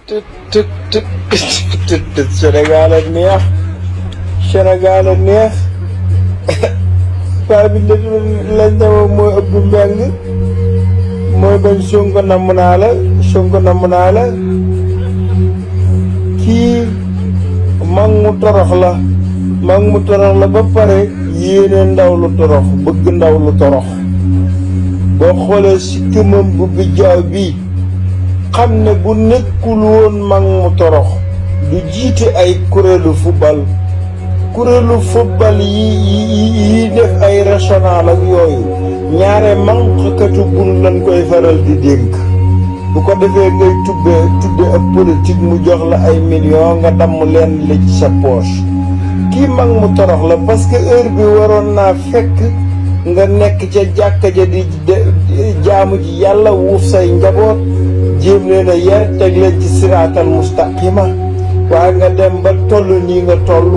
tut tut tut tut tut Sénégal a neex Sénégal a neex paa bi lañ dama mooy Abdou Mbengue mooy bañ Sonko namm naa la Sonko namm naa la kii mag mu torox la mag mu torox la ba pare yéene ndaw lu torox bëgg ndaw lu torox boo xoolee si këmam bu bijjaaw bi xam ne bu nekkul woon mag mu torox du jiite ay kuréelu football yi def ay régional ak yooyu ñaare manqkatu bun lañ koy faral di dénk bu ko defee ngay tudde ak politique mu jox la ay millions nga damm leen li ci sa poche kii mag mu torox la parce que heure bi waroon naa fekk nga nekk ca jàkka ja di jaamu ji yàlla wuuf say njaboot jéem leen a yar teg leen ci siraatal mustaqima waaye nga dem ba toll nii nga toll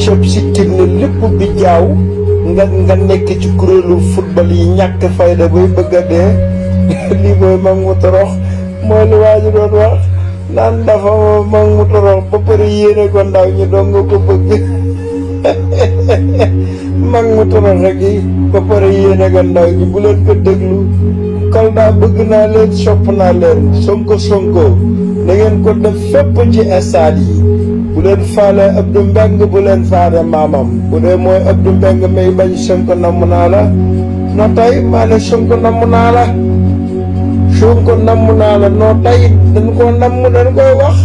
sob sikkim ne lépp bi jaaw nga nekk ci kuréelu football yi ñàkk fayda bay bëgg a dee lii mooy mag mu torox mooy li waa ji doon wax naan dafa mag mu torox ba pare yéene ko ndaw ñi doon nga ko bëgg mag mu torox rek yi ba pare yéene ko ndaw ñi bu leen ko déglu Kolda bëgg naa leen sopp naa leen sonko na ngeen ko def fépp ci stade yi bu leen faale Abdou Mbengue bu leen faale maamam bu dee mooy Abdou Mbengue may bañ Sonko namm naa la noo tay maa ne Sonko namm naa la noo tay dañ koo namm dañ koy wax